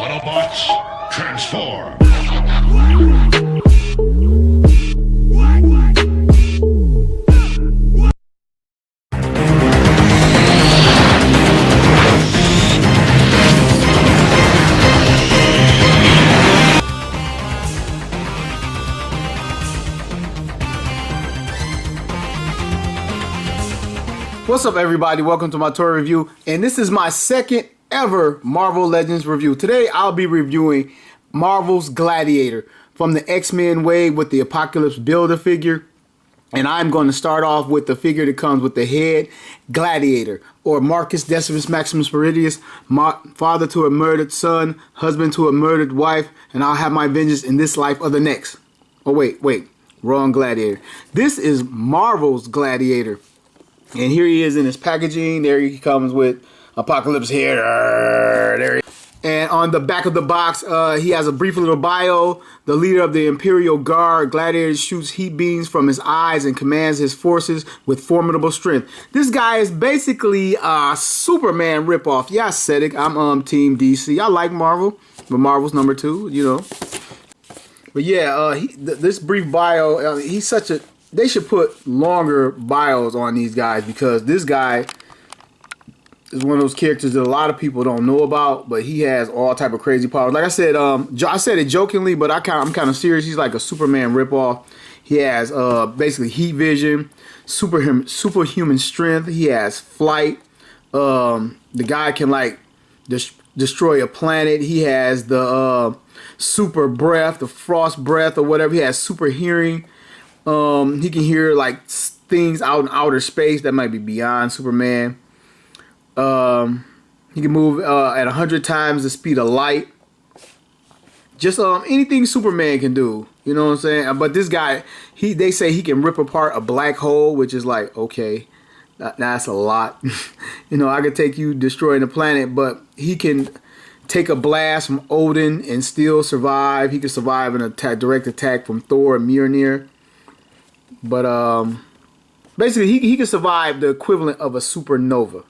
Autobots, transform! What's up, everybody? Welcome to my toy review, and this is my second ever Marvel Legends review. Today I'll be reviewing Marvel's Gladiator from the X-Men wave with the Apocalypse Builder figure. And I'm going to start off with the figure that comes with the head Gladiator, or Marcus Decimus Maximus Meridius, father to a murdered son, husband to a murdered wife, and I'll have my vengeance in this life or the next. Oh wait, wrong Gladiator. This is Marvel's Gladiator. And here he is in his packaging. There he comes with Apocalypse here. There he is. And on the back of the box, he has a brief little bio. The leader of the Imperial Guard, Gladiator shoots heat beams from his eyes and commands his forces with formidable strength. This guy is basically a Superman ripoff. Yeah, I said it. I'm Team DC. I like Marvel, but Marvel's number 2, you know. But yeah, this brief bio, he's such a... They should put longer bios on these guys, because this guy is one of those characters that a lot of people don't know about, but he has all type of crazy powers. Like I said, I said it jokingly, but I'm kind of serious. He's like a Superman ripoff. He has basically heat vision, superhuman strength. He has flight. The guy can like destroy a planet. He has the super breath, the frost breath or whatever. He has super hearing. He can hear like things out in outer space that might be beyond Superman. He can move at 100 times the speed of light. Just anything Superman can do, you know what I'm saying? But this guy, they say he can rip apart a black hole, which is like, okay, that's a lot. You know, I could take you destroying the planet, but he can take a blast from Odin and still survive. He can survive an direct attack from Thor and Mjolnir. But basically, he can survive the equivalent of a supernova.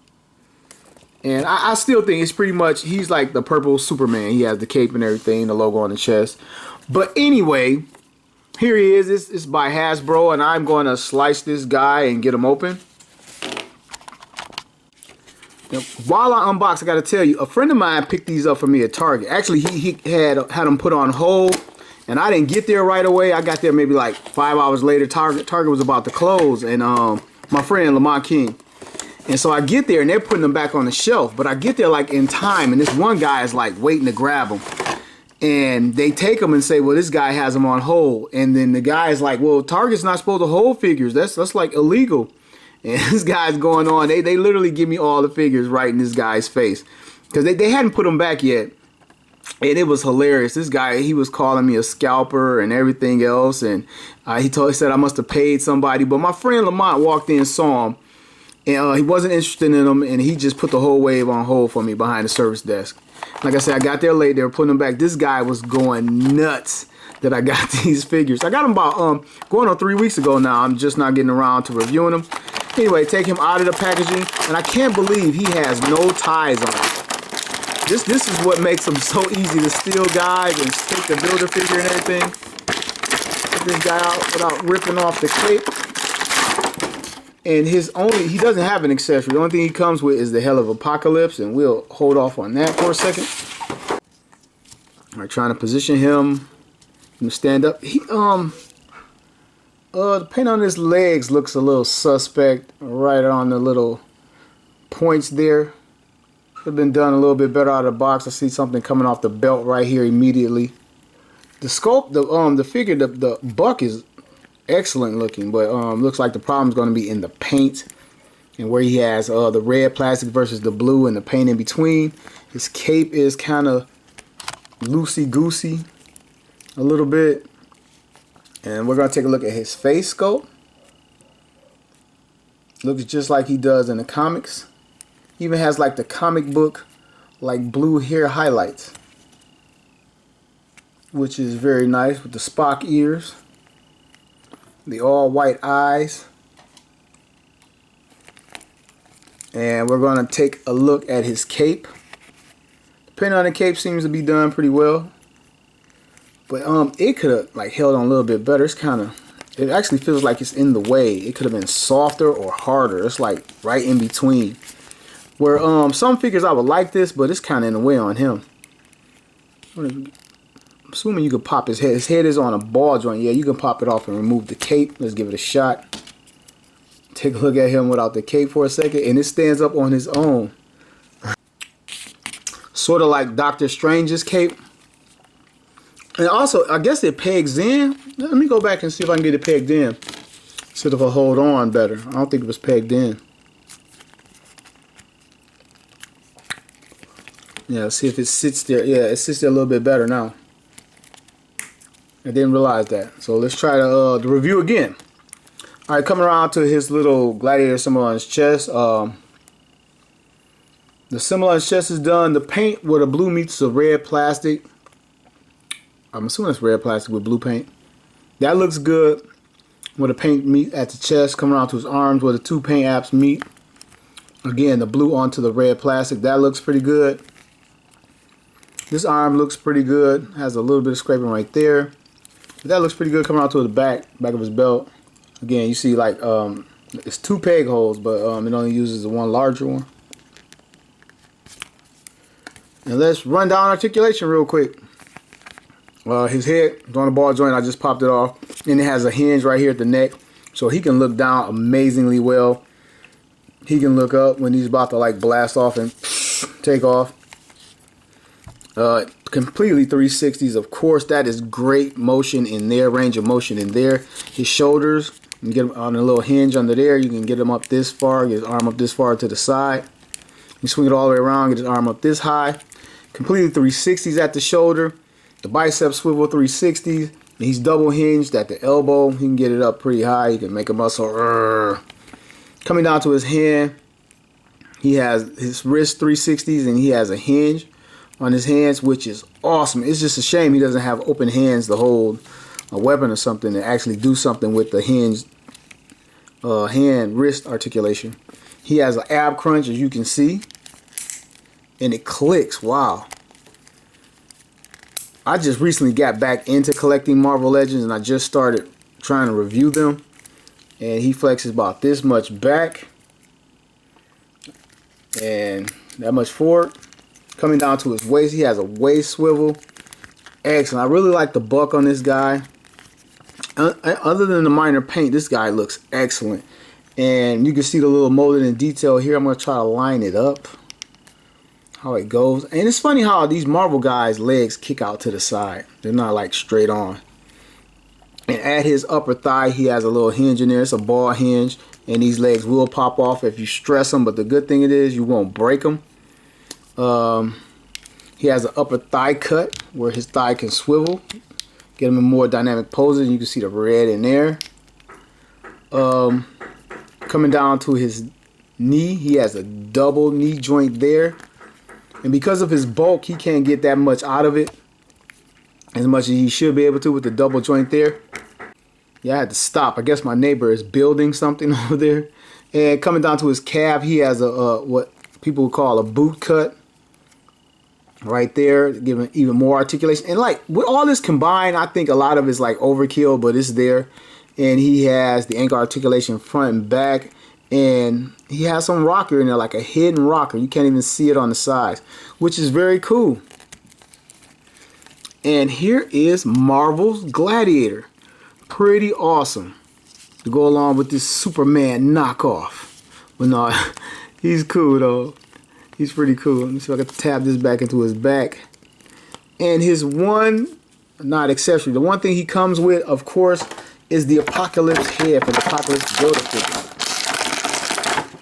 And I still think it's pretty much, he's like the purple Superman. He has the cape and everything, the logo on the chest. But anyway, here he is. This is by Hasbro, and I'm going to slice this guy and get him open. Now, while I unbox, I got to tell you, a friend of mine picked these up for me at Target. Actually, he had them put on hold. And I didn't get there right away. I got there maybe like 5 hours later. Target was about to close, and my friend Lamont King. And so I get there, and they're putting them back on the shelf. But I get there like in time, and this one guy is like waiting to grab them. And they take them and say, well, this guy has them on hold. And then the guy is like, well, Target's not supposed to hold figures. That's like illegal. And this guy's going on. They literally give me all the figures right in this guy's face, because they hadn't put them back yet. And it was hilarious. This guy, he was calling me a scalper and everything else. And he said I must have paid somebody. But my friend Lamont walked in and saw him. And he wasn't interested in them. And he just put the whole wave on hold for me behind the service desk. Like I said, I got there late. They were putting them back. This guy was going nuts that I got these figures. I got them about going on 3 weeks ago now. I'm just not getting around to reviewing them. Anyway, take him out of the packaging. And I can't believe he has no ties on it. This is what makes them so easy to steal, guys, and take the builder figure and everything. Get this guy out without ripping off the cape. And he doesn't have an accessory. The only thing he comes with is the Hell of Apocalypse, and we'll hold off on that for a second. All right, trying to position him to stand up. The paint on his legs looks a little suspect, right on the little points there. Could have been done a little bit better out of the box. I see something coming off the belt right here immediately. The sculpt, the figure, the buck is excellent looking, but looks like the problem is going to be in the paint and where he has the red plastic versus the blue and the paint in between. His cape is kind of loosey-goosey a little bit. And we're going to take a look at his face sculpt. Looks just like he does in the comics. Even has like the comic book like blue hair highlights, which is very nice, with the Spock ears, the all white eyes. And we're going to take a look at his cape. Depending on the cape, seems to be done pretty well. But it could have like held on a little bit better. It's kind of, it actually feels like it's in the way. It could have been softer or harder. It's like right in between. Where some figures I would like this, but it's kind of in the way on him. I'm assuming you could pop his head. His head is on a ball joint. Yeah, you can pop it off and remove the cape. Let's give it a shot. Take a look at him without the cape for a second, and it stands up on his own. Sort of like Doctor Strange's cape. And also, I guess it pegs in. Let me go back and see if I can get it pegged in. See if it'll hold on better. I don't think it was pegged in. Yeah, let's see if it sits there. Yeah, it sits there a little bit better now. I didn't realize that. So let's try the review again. All right, coming around to his little gladiator symbol on his chest. The symbol on his chest is done. The paint where the blue meets the red plastic. I'm assuming it's red plastic with blue paint. That looks good. Where the paint meet at the chest, coming around to his arms where the two paint apps meet. Again, the blue onto the red plastic. That looks pretty good. This arm looks pretty good. Has a little bit of scraping right there. But that looks pretty good coming out to the back of his belt. Again, you see like it's two peg holes, but it only uses the one larger one. And let's run down articulation real quick. His head is on the ball joint. I just popped it off. And it has a hinge right here at the neck. So he can look down amazingly well. He can look up when he's about to like blast off and take off. Completely 360s. Of course, that is great motion in there. Range of motion in there. His shoulders, you can get him on a little hinge under there. You can get him up this far. Get his arm up this far to the side. You swing it all the way around. Get his arm up this high. Completely 360s at the shoulder. The bicep swivel 360s. He's double hinged at the elbow. He can get it up pretty high. You can make a muscle. Coming down to his hand. He has his wrist 360s and he has a hinge on his hands, which is awesome. It's just a shame he doesn't have open hands to hold a weapon or something to actually do something with the hinged hand wrist articulation. He has an ab crunch, as you can see, and it clicks. Wow. I just recently got back into collecting Marvel Legends and I just started trying to review them, and he flexes about this much back and that much forward. Coming down to his waist, he has a waist swivel. Excellent. I really like the buck on this guy. Other than the minor paint, this guy looks excellent. And you can see the little molded in detail here. I'm going to try to line it up. How it goes. And it's funny how these Marvel guys' legs kick out to the side. They're not like straight on. And at his upper thigh, he has a little hinge in there. It's a ball hinge. And these legs will pop off if you stress them. But the good thing it is, you won't break them. He has an upper thigh cut where his thigh can swivel, get him in more dynamic poses. You can see the red in there. Coming down to his knee, he has a double knee joint there, and because of his bulk, he can't get that much out of it as much as he should be able to with the double joint there. Yeah, I had to stop. I guess my neighbor is building something over there. And coming down to his calf, he has a what people would call a boot cut right there, giving even more articulation. And like with all this combined, I think a lot of it's like overkill, but it's there. And he has the ankle articulation front and back, and he has some rocker in there, like a hidden rocker. You can't even see it on the sides, which is very cool. And here is Marvel's Gladiator. Pretty awesome to go along with this Superman knockoff. But no, he's cool though. He's pretty cool. Let me see if I can tab this back into his back. And his one, not accessory, the one thing he comes with, of course, is the Apocalypse head for the Apocalypse Build-A-Figure,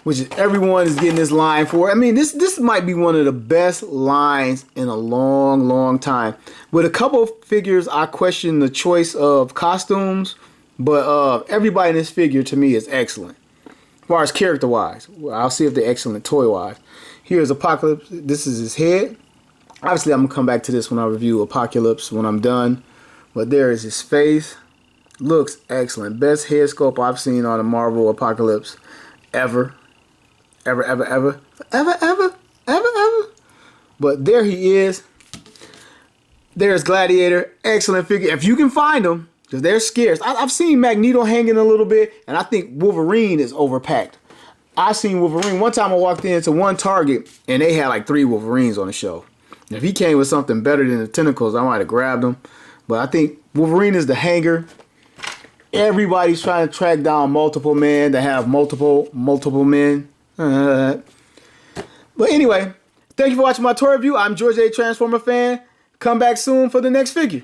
which everyone is getting this line for. I mean, this might be one of the best lines in a long, long time. With a couple of figures, I question the choice of costumes, but everybody in this figure to me is excellent. As far as character-wise, I'll see if they're excellent toy-wise. Here's Apocalypse. This is his head. Obviously, I'm going to come back to this when I review Apocalypse when I'm done. But there is his face. Looks excellent. Best head sculpt I've seen on a Marvel Apocalypse ever. Ever. But there he is. There's Gladiator. Excellent figure. If you can find them, because they're scarce. I've seen Magneto hanging a little bit, and I think Wolverine is overpacked. I seen Wolverine. One time I walked into one Target, and they had like 3 Wolverines on the shelf. And if he came with something better than the tentacles, I might have grabbed them. But I think Wolverine is the hanger. Everybody's trying to track down multiple men that have multiple men. But anyway, thank you for watching my toy review. I'm George A. Transformer fan. Come back soon for the next figure.